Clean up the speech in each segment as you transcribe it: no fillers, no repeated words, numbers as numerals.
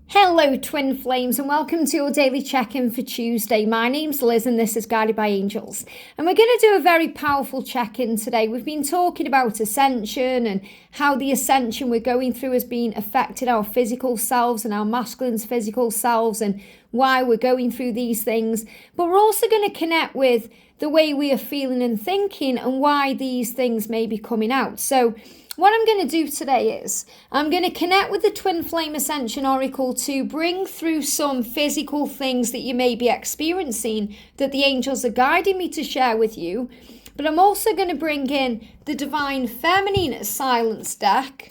Hello twin flames and welcome to your daily check-in for Tuesday. My name's Liz and this is Guided by Angels. And we're going to do a very powerful check-in today. We've been talking about Ascension and how the Ascension we're going through has been affecting our physical selves and our masculine's physical selves and why we're going through these things. But we're also going to connect with the way we are feeling and thinking and why these things may be coming out. So what I'm going to do today is I'm going to connect with the Twin Flame Ascension Oracle to bring through some physical things that you may be experiencing that the angels are guiding me to share with you. But I'm also going to bring in the Divine Feminine Silence deck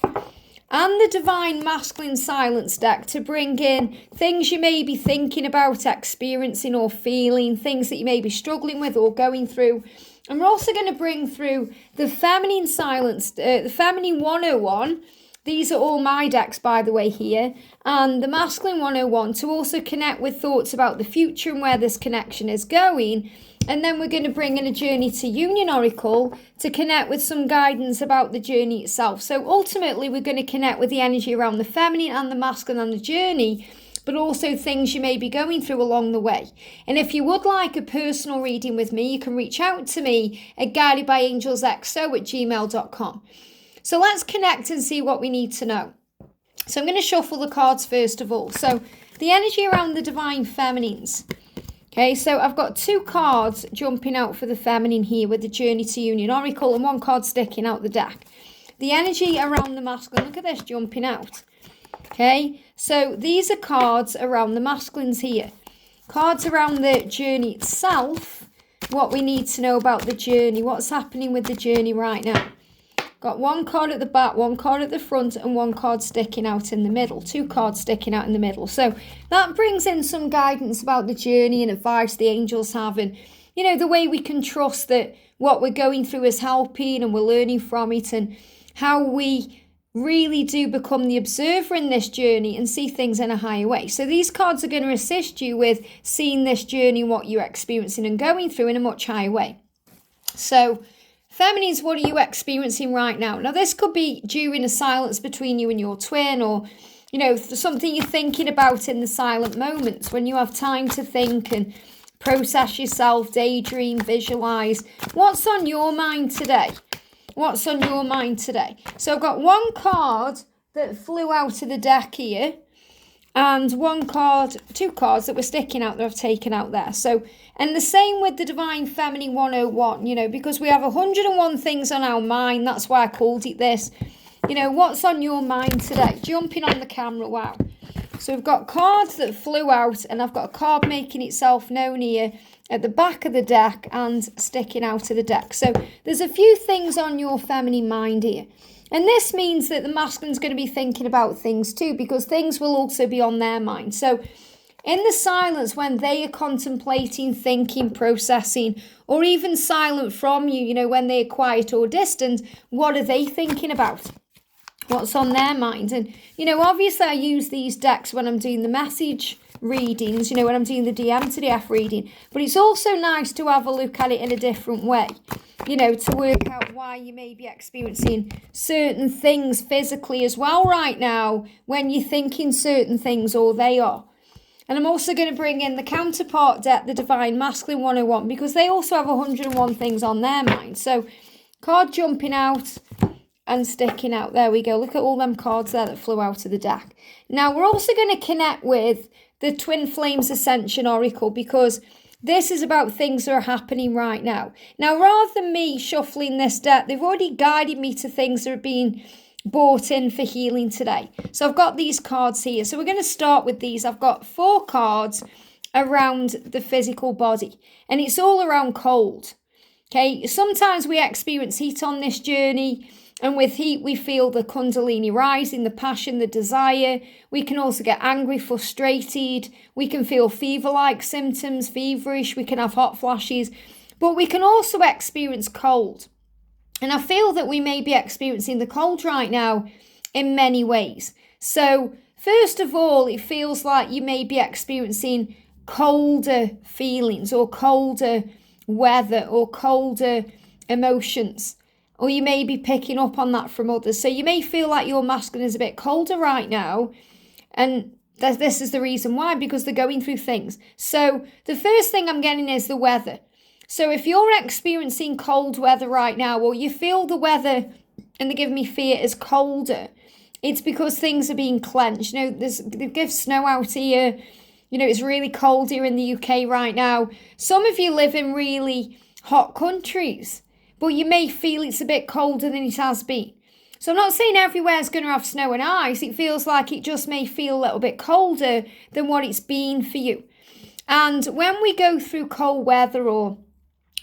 and the Divine Masculine Silence deck to bring in things you may be thinking about, experiencing or feeling, things that you may be struggling with or going through. And we're also going to bring through the Feminine Silence, the Feminine 101. These are all my decks, by the way, here. And the Masculine 101 to also connect with thoughts about the future and where this connection is going. And then we're going to bring in a Journey to Union Oracle to connect with some guidance about the journey itself. So ultimately, we're going to connect with the energy around the feminine and the masculine and the journey, but also things you may be going through along the way. And if you would like a personal reading with me, you can reach out to me at guidedbyangelsxo@gmail.com. So let's connect and see what we need to know. So I'm going to shuffle the cards first of all. So the energy around the Divine Feminines. Okay, so I've got two cards jumping out for the feminine here with the Journey to Union Oracle and one card sticking out the deck. The energy around the masculine, look at this jumping out. Okay, so these are cards around the masculines here. Cards around the journey itself, what we need to know about the journey, what's happening with the journey right now. Got one card at the back, one card at the front, and one card sticking out in the middle. Two cards sticking out in the middle. So that brings in some guidance about the journey and advice the angels have. And, you know, the way we can trust that what we're going through is helping and we're learning from it. And how we really do become the observer in this journey and see things in a higher way. So these cards are going to assist you with seeing this journey, what you're experiencing and going through in a much higher way. So feminines, what are you experiencing right now? Now, this could be during a silence between you and your twin, or, you know, something you're thinking about in the silent moments when you have time to think and process yourself, daydream, visualize. What's on your mind today? What's on your mind today? So I've got one card that flew out of the deck here and two cards that were sticking out that I've taken out there. So, and the same with the Divine Feminine 101, you know, because we have 101 things on our mind. That's why I called it this. You know, what's on your mind today? Jumping on the camera, wow. So we've got cards that flew out and I've got a card making itself known here at the back of the deck and sticking out of the deck. So there's a few things on your feminine mind here. And this means that the masculine's going to be thinking about things too, because things will also be on their mind. So in the silence, when they are contemplating, thinking, processing, or even silent from you, you know, when they are quiet or distant, what are they thinking about? What's on their mind? And, you know, obviously I use these decks when I'm doing the message readings, you know, when I'm doing the DM to DF reading, but it's also nice to have a look at it in a different way, you know, to work out why you may be experiencing certain things physically as well right now when you're thinking certain things, or they are. And I'm also going to bring in the counterpart deck, the Divine Masculine 101, because they also have 101 things on their mind. So card jumping out and sticking out. There we go. Look at all them cards there that flew out of the deck. Now, we're also going to connect with the Twin Flames Ascension Oracle, because this is about things that are happening right now. Now, rather than me shuffling this deck, they've already guided me to things that are being brought in for healing today. So I've got these cards here. So we're going to start with these. I've got 4 cards around the physical body, and it's all around cold. Okay, sometimes we experience heat on this journey. And with heat, we feel the kundalini rising, the passion, the desire. We can also get angry, frustrated. We can feel fever-like symptoms, feverish. We can have hot flashes. But we can also experience cold. And I feel that we may be experiencing the cold right now in many ways. So, first of all, it feels like you may be experiencing colder feelings or colder weather or colder emotions. Or you may be picking up on that from others. So you may feel like your masculine is a bit colder right now. And This is the reason why, because they're going through things. So the first thing I'm getting is the weather. So if you're experiencing cold weather right now, or you feel the weather and they give me fear is colder, it's because things are being cleansed. They give snow out here. It's really cold here in the UK right now. Some of you live in really hot countries, but you may feel it's a bit colder than it has been. So I'm not saying everywhere's going to have snow and ice. It feels like it just may feel a little bit colder than what it's been for you. And when we go through cold weather or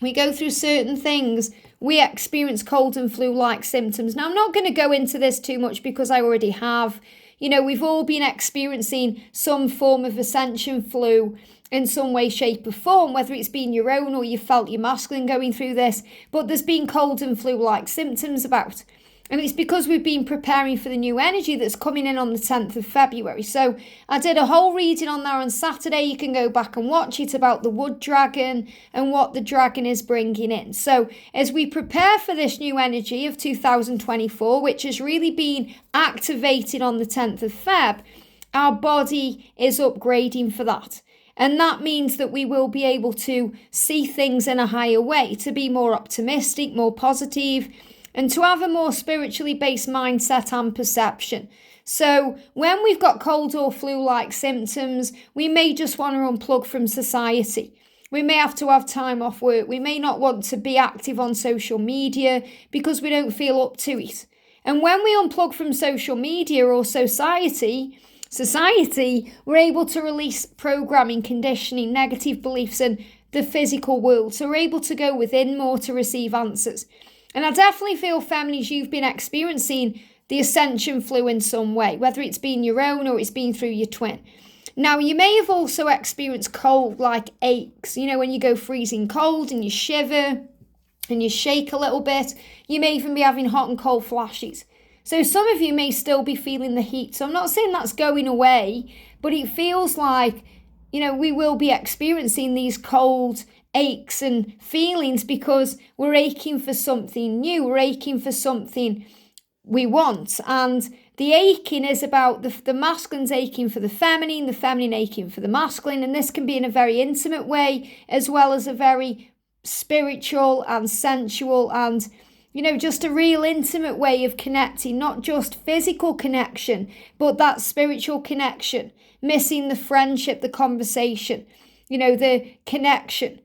we go through certain things, we experience cold and flu-like symptoms. Now, I'm not going to go into this too much because I already have. We've all been experiencing some form of Ascension flu in some way, shape or form, whether it's been your own or you felt your masculine going through this. But there's been cold and flu-like symptoms about. And it's because we've been preparing for the new energy that's coming in on the 10th of February. So I did a whole reading on there on Saturday. You can go back and watch it about the wood dragon and what the dragon is bringing in. So as we prepare for this new energy of 2024, which has really been activated on the 10th of Feb, our body is upgrading for that. And that means that we will be able to see things in a higher way, to be more optimistic, more positive, and to have a more spiritually based mindset and perception. So when we've got cold or flu-like symptoms, we may just want to unplug from society. We may have to have time off work. We may not want to be active on social media because we don't feel up to it. And when we unplug from social media or society, we're able to release programming, conditioning, negative beliefs and the physical world. So we're able to go within more to receive answers. And I definitely feel, feminines, you've been experiencing the Ascension flu in some way, whether it's been your own or it's been through your twin. Now, you may have also experienced cold like aches, when you go freezing cold and you shiver and you shake a little bit. You may even be having hot and cold flashes. So some of you may still be feeling the heat. So I'm not saying that's going away, but it feels like, we will be experiencing these cold aches and feelings because we're aching for something new. We're aching for something we want. And the aching is about the masculine's aching for the feminine aching for the masculine. And this can be in a very intimate way, as well as a very spiritual and sensual and, just a real intimate way of connecting, not just physical connection, but that spiritual connection, missing the friendship, the conversation, the connection.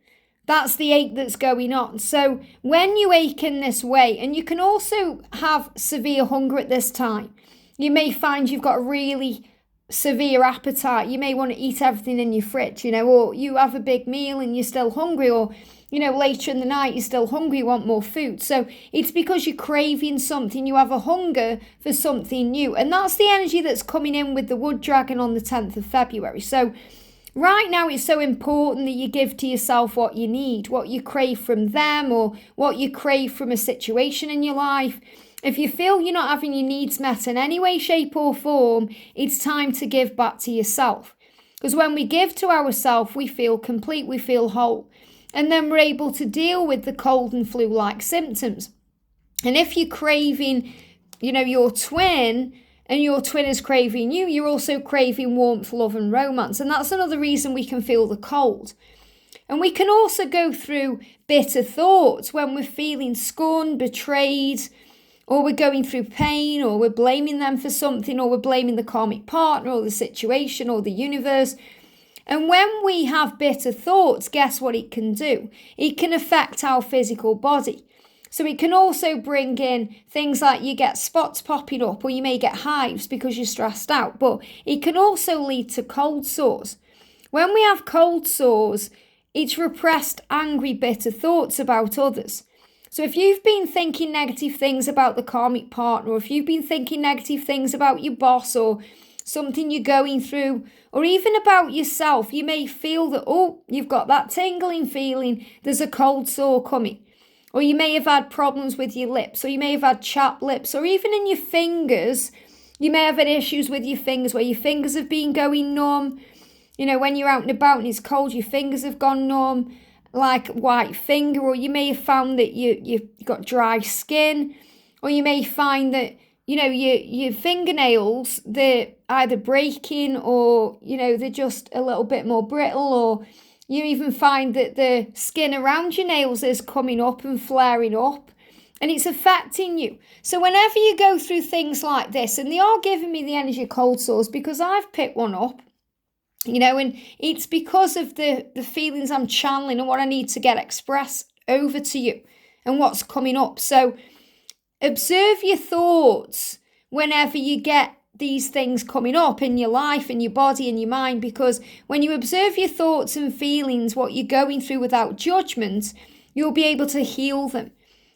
That's the ache that's going on. So when you ache in this way, and you can also have severe hunger at this time, you may find you've got a really severe appetite. You may want to eat everything in your fridge, or you have a big meal and you're still hungry, or, later in the night you're still hungry, you want more food. So it's because you're craving something, you have a hunger for something new. And that's the energy that's coming in with the wood dragon on the 10th of February. So right now, it's so important that you give to yourself what you need, what you crave from them, or what you crave from a situation in your life. If you feel you're not having your needs met in any way, shape or form, it's time to give back to yourself. Because when we give to ourselves, we feel complete, we feel whole. And then we're able to deal with the cold and flu-like symptoms. And if you're craving, your twin, and your twin is craving you, you're also craving warmth, love and romance. And that's another reason we can feel the cold. And we can also go through bitter thoughts when we're feeling scorned, betrayed, or we're going through pain, or we're blaming them for something, or we're blaming the karmic partner or the situation or the universe. And when we have bitter thoughts, guess what it can do? It can affect our physical body. So it can also bring in things like you get spots popping up, or you may get hives because you're stressed out. But it can also lead to cold sores. When we have cold sores, it's repressed, angry, bitter thoughts about others. So if you've been thinking negative things about the karmic partner, or if you've been thinking negative things about your boss or something you're going through, or even about yourself, you may feel that, you've got that tingling feeling, there's a cold sore coming. Or you may have had problems with your lips, or you may have had chapped lips, or even in your fingers, you may have had issues with your fingers where your fingers have been going numb. When you're out and about and it's cold, your fingers have gone numb, like white finger, or you may have found that you've got dry skin, or you may find that your fingernails, they're either breaking or, they're just a little bit more brittle, or you even find that the skin around your nails is coming up and flaring up, and it's affecting you. So whenever you go through things like this, and they are giving me the energy of cold sores because I've picked one up, and it's because of the feelings I'm channeling and what I need to get expressed over to you and what's coming up. So observe your thoughts whenever you get these things coming up in your life, in your body, in your mind, because when you observe your thoughts and feelings, what you're going through without judgment, you'll be able to heal them.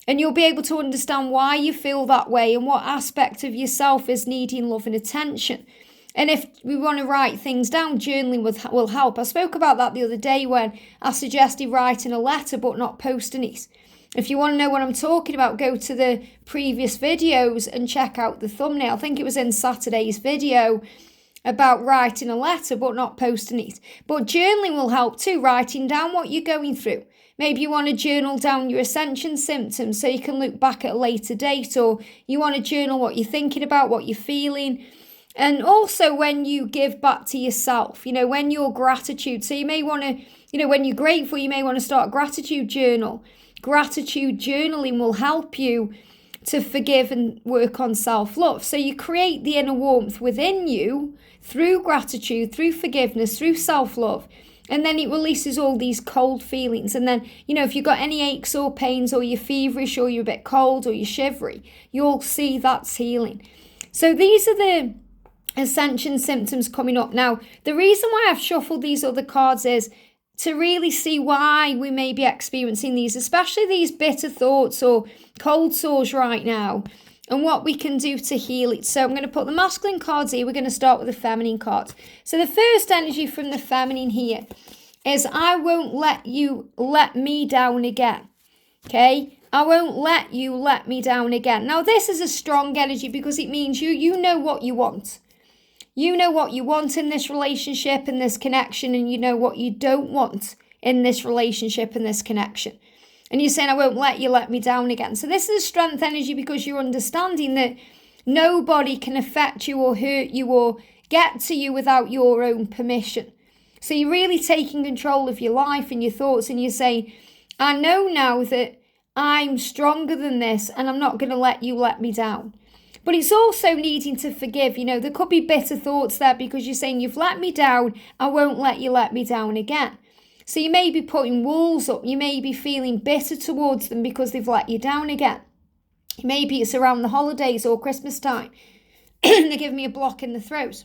And you'll be able to understand why you feel that way and what aspect of yourself is needing love and attention. And if we want to write things down, journaling will help. I spoke about that the other day when I suggested writing a letter but not posting it. If you want to know what I'm talking about, go to the previous videos and check out the thumbnail. I think it was in Saturday's video about writing a letter but not posting it. But journaling will help too, writing down what you're going through. Maybe you want to journal down your Ascension symptoms so you can look back at a later date, or you want to journal what you're thinking about, what you're feeling. And also when you give back to yourself, when you're gratitude. So you may want to, when you're grateful, you may want to start a gratitude journal. Gratitude journaling will help you to forgive and work on self-love. So you create the inner warmth within you through gratitude, through forgiveness, through self-love. And then it releases all these cold feelings. And then, if you've got any aches or pains, or you're feverish, or you're a bit cold, or you're shivery, you'll see that's healing. So these are the Ascension symptoms coming up. Now, the reason why I've shuffled these other cards is to really see why we may be experiencing these, especially these bitter thoughts or cold sores right now, and what we can do to heal it. So I'm going to put the masculine cards here. We're going to start with the feminine cards. So the first energy from the feminine here is, I won't let you let me down again. Okay? I won't let you let me down again. Now, this is a strong energy because it means you know what you want. You know what you want in this relationship, in this connection, and you know what you don't want in this relationship, in this connection. And you're saying, I won't let you let me down again. So this is a strength energy because you're understanding that nobody can affect you or hurt you or get to you without your own permission. So you're really taking control of your life and your thoughts, and you're saying, I know now that I'm stronger than this and I'm not going to let you let me down. But it's also needing to forgive. There could be bitter thoughts there because you're saying, you've let me down, I won't let you let me down again. So you may be putting walls up. You may be feeling bitter towards them because they've let you down again. Maybe it's around the holidays or Christmas time. They give me a block in the throat.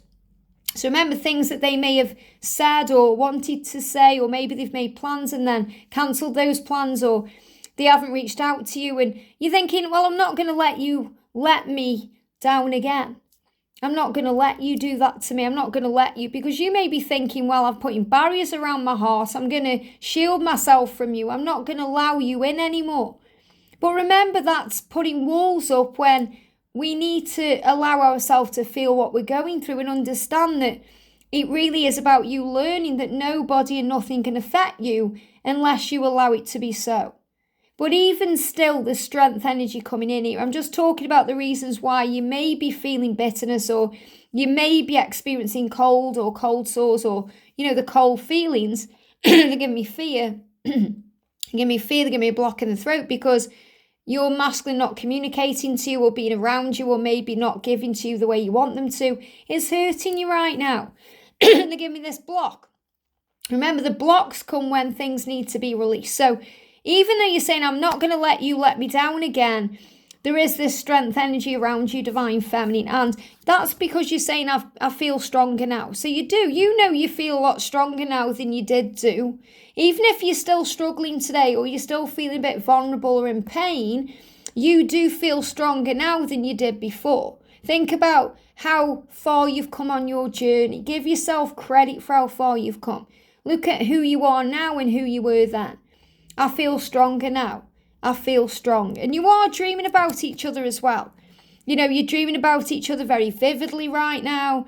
So remember things that they may have said or wanted to say, or maybe they've made plans and then cancelled those plans, or they haven't reached out to you and you're thinking, well, I'm not going to let you let me down again. I'm not going to let you do that to me. I'm not going to let you, because you may be thinking, well, I'm putting barriers around my heart. I'm going to shield myself from you. I'm not going to allow you in anymore. But remember, that's putting walls up when we need to allow ourselves to feel what we're going through and understand that it really is about you learning that nobody and nothing can affect you unless you allow it to be so. But even still, the strength energy coming in here, I'm just talking about the reasons why you may be feeling bitterness, or you may be experiencing cold or cold sores, or, the cold feelings. They give me fear. They give me a block in the throat because your masculine not communicating to you or being around you, or maybe not giving to you the way you want them to. It's hurting you right now. They give me this block. Remember, the blocks come when things need to be released. So even though you're saying, I'm not going to let you let me down again, there is this strength energy around you, divine feminine. And that's because you're saying, I feel stronger now. So you do. You feel a lot stronger now than you did do. Even if you're still struggling today, or you're still feeling a bit vulnerable or in pain, you do feel stronger now than you did before. Think about how far you've come on your journey. Give yourself credit for how far you've come. Look at who you are now and who you were then. I feel stronger now. I feel strong. And you are dreaming about each other as well. You're dreaming about each other very vividly right now.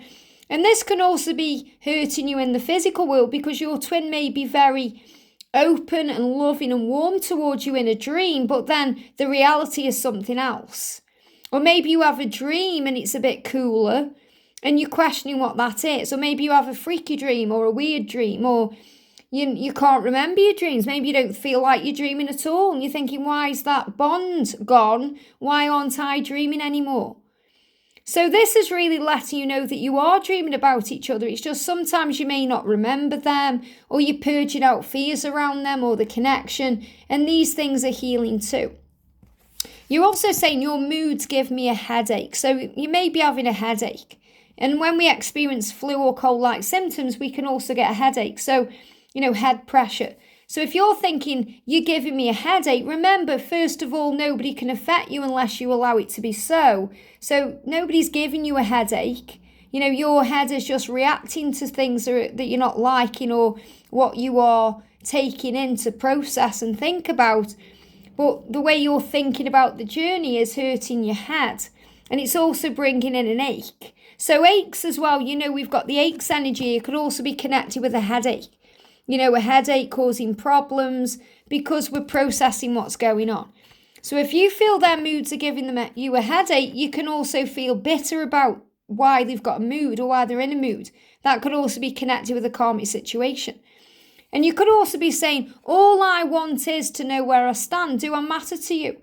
And this can also be hurting you in the physical world because your twin may be very open and loving and warm towards you in a dream, but then the reality is something else. Or maybe you have a dream and it's a bit cooler and you're questioning what that is. Or maybe you have a freaky dream or a weird dream, or you can't remember your dreams. Maybe you don't feel like you're dreaming at all and you're thinking, why is that bond gone? Why aren't I dreaming anymore? So this is really letting you know that you are dreaming about each other. It's just sometimes you may not remember them, or you're purging out fears around them or the connection, and these things are healing too. You're also saying your moods give me a headache. So you may be having a headache. And when we experience flu or cold-like symptoms, we can also get a headache. So, head pressure. So if you're thinking, you're giving me a headache, remember, first of all, nobody can affect you unless you allow it to be so. So nobody's giving you a headache. Your head is just reacting to things that you're not liking or what you are taking in to process and think about. But the way you're thinking about the journey is hurting your head. And it's also bringing in an ache. So aches as well, we've got the aches energy. It could also be connected with a headache. A headache causing problems because we're processing what's going on. So if you feel their moods are giving you a headache, you can also feel bitter about why they've got a mood or why they're in a mood. That could also be connected with a karmic situation. And you could also be saying, all I want is to know where I stand. Do I matter to you?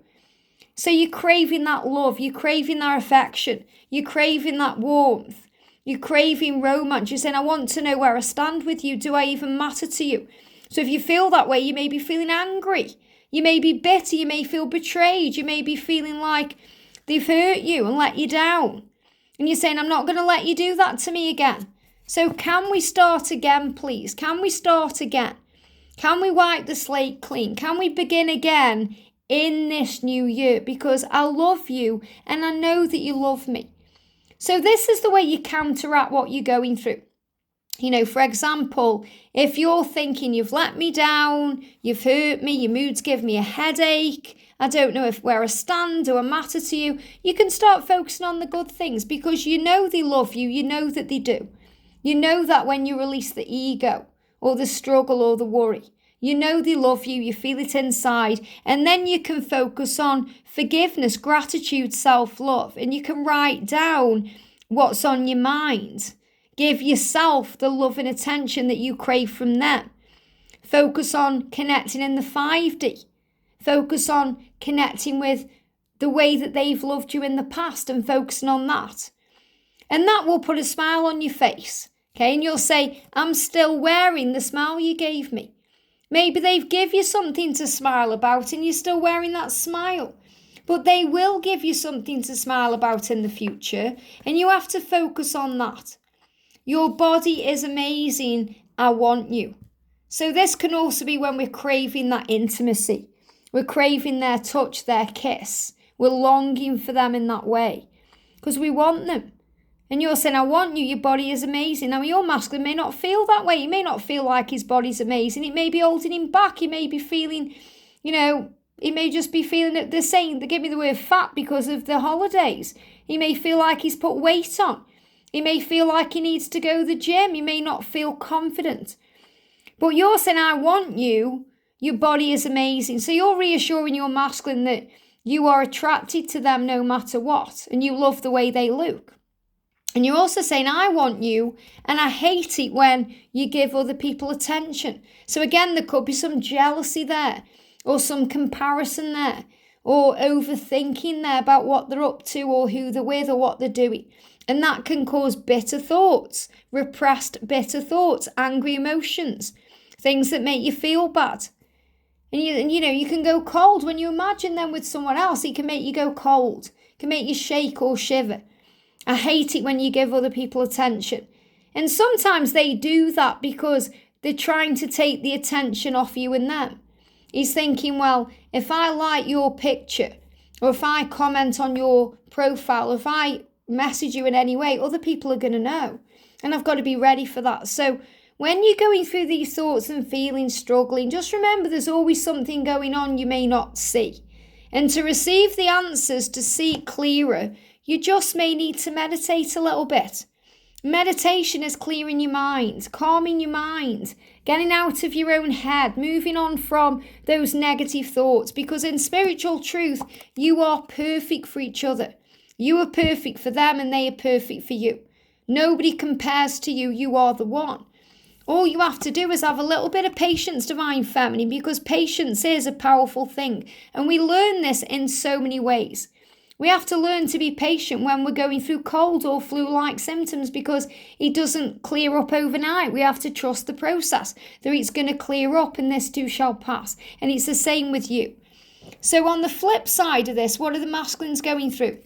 So you're craving that love. You're craving that affection. You're craving that warmth. You're craving romance. You're saying, I want to know where I stand with you. Do I even matter to you? So if you feel that way, you may be feeling angry. You may be bitter. You may feel betrayed. You may be feeling like they've hurt you and let you down. And you're saying, I'm not going to let you do that to me again. So can we start again, please? Can we start again? Can we wipe the slate clean? Can we begin again in this new year? Because I love you and I know that you love me. So this is the way you counteract what you're going through. For example, if you're thinking you've let me down, you've hurt me, your moods give me a headache, I don't know where I stand or I matter to you, you can start focusing on the good things because you know they love you, you know that they do. You know that when you release the ego or the struggle or the worry, you know they love you, you feel it inside, and then you can focus on forgiveness, gratitude, self-love, and you can write down what's on your mind. Give yourself the love and attention that you crave from them. Focus on connecting in the 5D. Focus on connecting with the way that they've loved you in the past and focusing on that. And that will put a smile on your face, okay? And you'll say, I'm still wearing the smile you gave me. Maybe they've give you something to smile about and you're still wearing that smile. But they will give you something to smile about in the future, and you have to focus on that. Your body is amazing. I want you. So this can also be when we're craving that intimacy. We're craving their touch, their kiss. We're longing for them in that way because we want them. And you're saying, I want you, your body is amazing. Now, your masculine may not feel that way. He may not feel like his body's amazing. It may be holding him back. He may be feeling, he may just be feeling it. They're saying, they give me the word fat because of the holidays. He may feel like he's put weight on. He may feel like he needs to go to the gym. He may not feel confident. But you're saying, I want you, your body is amazing. So you're reassuring your masculine that you are attracted to them no matter what. And you love the way they look. And you're also saying, I want you, and I hate it when you give other people attention. So again, there could be some jealousy there, or some comparison there, or overthinking there about what they're up to, or who they're with, or what they're doing. And that can cause bitter thoughts, repressed bitter thoughts, angry emotions, things that make you feel bad. And you can go cold when you imagine them with someone else. It can make you go cold. It can make you shake or shiver. I hate it when you give other people attention. And sometimes they do that because they're trying to take the attention off you and them. He's thinking, well, if I like your picture, or if I comment on your profile, or if I message you in any way, other people are going to know. And I've got to be ready for that. So when you're going through these thoughts and feelings, struggling, just remember there's always something going on you may not see. And to receive the answers, to see clearer, you just may need to meditate a little bit. Meditation is clearing your mind, calming your mind, getting out of your own head, moving on from those negative thoughts. Because in spiritual truth, you are perfect for each other. You are perfect for them and they are perfect for you. Nobody compares to you. You are the one. All you have to do is have a little bit of patience, Divine Feminine, because patience is a powerful thing. And we learn this in so many ways. We have to learn to be patient when we're going through cold or flu-like symptoms, because it doesn't clear up overnight. We have to trust the process, that it's going to clear up and this too shall pass. And it's the same with you. So on the flip side of this, what are the masculines going through?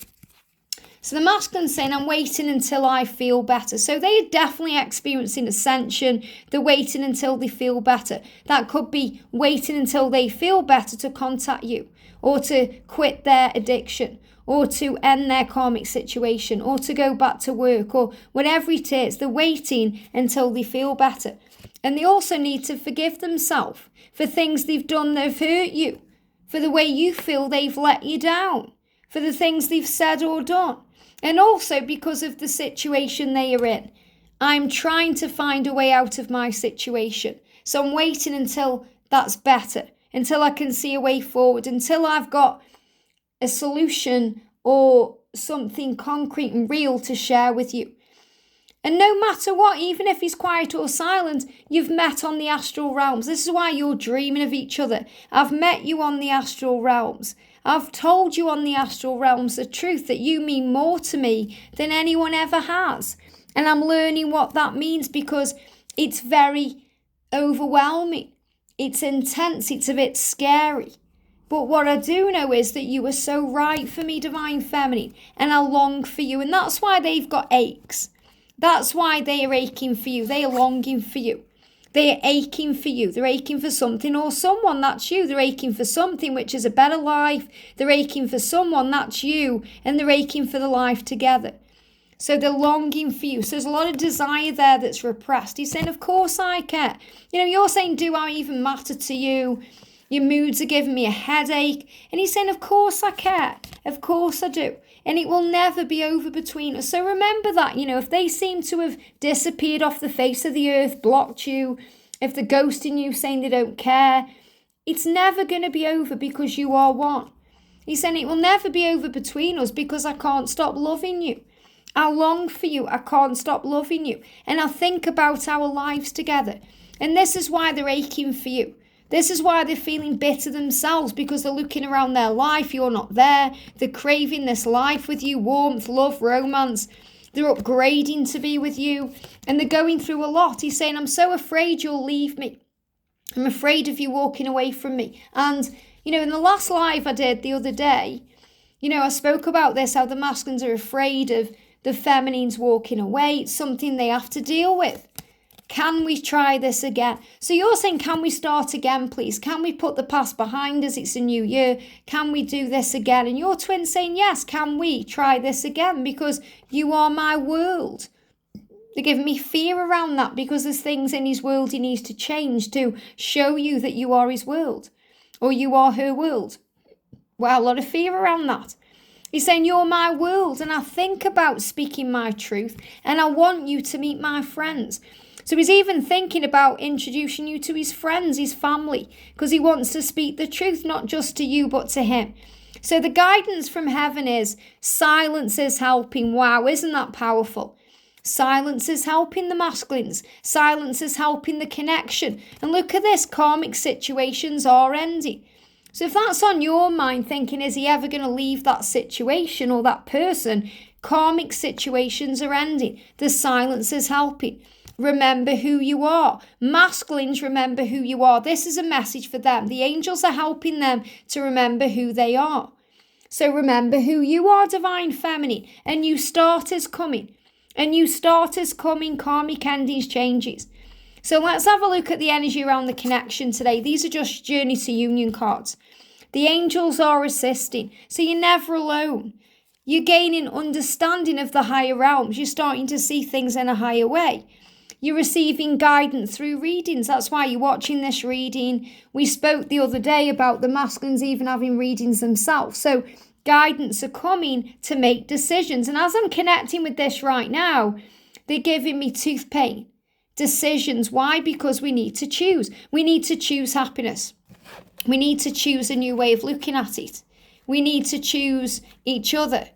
So the masculine's saying, I'm waiting until I feel better. So they are definitely experiencing ascension. They're waiting until they feel better. That could be waiting until they feel better to contact you, or to quit their addiction, or to end their karmic situation, or to go back to work, or whatever it is. They're waiting until they feel better. And they also need to forgive themselves for things they've done that have hurt you, for the way you feel they've let you down, for the things they've said or done. And also because of the situation they are in. I'm trying to find a way out of my situation. So I'm waiting until that's better, until I can see a way forward, until I've got a solution or something concrete and real to share with you. And no matter what, even if he's quiet or silent, you've met on the astral realms. This is why you're dreaming of each other. I've met you on the astral realms. I've told you on the astral realms the truth, that you mean more to me than anyone ever has. And I'm learning what that means, because it's very overwhelming. It's intense. It's a bit scary. But what I do know is that you are so right for me, Divine Feminine, and I long for you. And that's why they've got aches. That's why they are aching for you. They are longing for you. They are aching for you. They're aching for something or someone, that's you. They're aching for something, which is a better life. They're aching for someone, that's you. And they're aching for the life together. So they're longing for you. So there's a lot of desire there that's repressed. He's saying, of course I care. You're saying, do I even matter to you? Your moods are giving me a headache. And he's saying, of course I care. Of course I do. And it will never be over between us. So remember that, if they seem to have disappeared off the face of the earth, blocked you, if they're ghosting you, saying they don't care, it's never going to be over, because you are one. He's saying it will never be over between us, because I can't stop loving you. I long for you. I can't stop loving you. And I think about our lives together. And this is why they're aching for you. This is why they're feeling bitter themselves, because they're looking around their life. You're not there. They're craving this life with you, warmth, love, romance. They're upgrading to be with you, and they're going through a lot. He's saying, I'm so afraid you'll leave me. I'm afraid of you walking away from me. And, in the last live I did the other day, I spoke about this, how the masculines are afraid of the feminines walking away. It's something they have to deal with. Can we try this again? So you're saying, can we start again, please? Can we put the past behind us? It's a new year. Can we do this again? And your twin's saying, yes, can we try this again? Because you are my world. They're giving me fear around that, because there's things in his world he needs to change to show you that you are his world, or you are her world. Well, a lot of fear around that. He's saying, you're my world, and I think about speaking my truth, and I want you to meet my friends. So he's even thinking about introducing you to his friends, his family, because he wants to speak the truth, not just to you, but to him. So the guidance from heaven is silence is helping. Wow, isn't that powerful? Silence is helping the masculines. Silence is helping the connection. And look at this, karmic situations are ending. So if that's on your mind, thinking, is he ever going to leave that situation or that person? Karmic situations are ending. The silence is helping. Remember who you are. Masculines, remember who you are. This is a message for them. The angels are helping them to remember who they are. So remember who you are, Divine Feminine. A new start is coming. A new start is coming. Karmic endings, changes. So let's have a look at the energy around the connection today. These are just Journey to Union cards. The angels are assisting. So you're never alone. You're gaining understanding of the higher realms. You're starting to see things in a higher way. You're receiving guidance through readings. That's why you're watching this reading. We spoke the other day about the masculines even having readings themselves. So guidance are coming to make decisions. And as I'm connecting with this right now, they're giving me tooth pain. Decisions. Why? Because we need to choose. We need to choose happiness. We need to choose a new way of looking at it. We need to choose each other.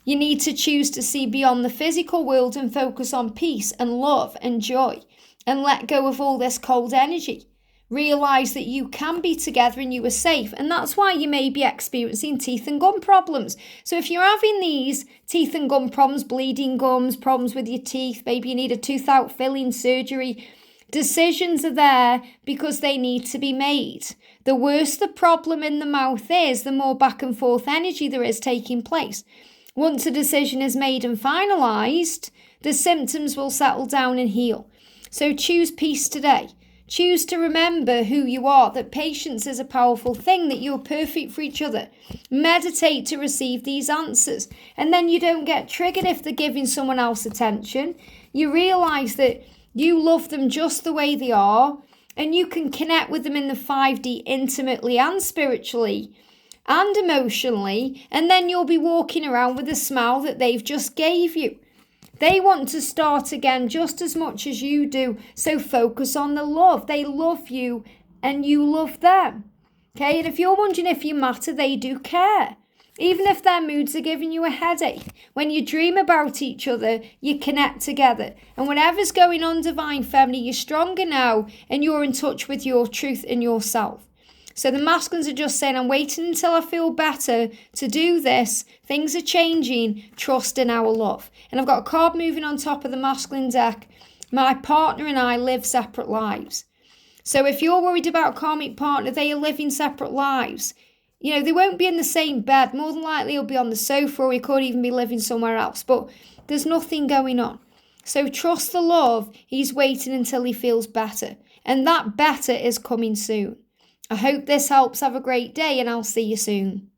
You need to choose to see beyond the physical world and focus on peace and love and joy and let go of all this cold energy. Realize that you can be together and you are safe. And that's why you may be experiencing teeth and gum problems. So if you're having these teeth and gum problems, bleeding gums, problems with your teeth, maybe you need a tooth out filling surgery, decisions are there because they need to be made. The worse the problem in the mouth is, the more back and forth energy there is taking place. Once a decision is made and finalised, the symptoms will settle down and heal. So choose peace today. Choose to remember who you are, that patience is a powerful thing, that you're perfect for each other. Meditate to receive these answers. And then you don't get triggered if they're giving someone else attention. You realise that you love them just the way they are, and you can connect with them in the 5D intimately and spiritually and emotionally, and then you'll be walking around with a smile that they've just gave you. They want to start again just as much as you do, so focus on the love. They love you and you love them. Okay, and if you're wondering if you matter, they do care. Even if their moods are giving you a headache, when you dream about each other, you connect together. And whatever's going on, Divine Feminine, you're stronger now and you're in touch with your truth and yourself. So the masculines are just saying, I'm waiting until I feel better to do this. Things are changing. Trust in our love. And I've got a card moving on top of the masculine deck. My partner and I live separate lives. So if you're worried about karmic partner, they are living separate lives. You know, they won't be in the same bed. More than likely, he'll be on the sofa, or he could even be living somewhere else. But there's nothing going on. So trust the love. He's waiting until he feels better. And that better is coming soon. I hope this helps. Have a great day, and I'll see you soon.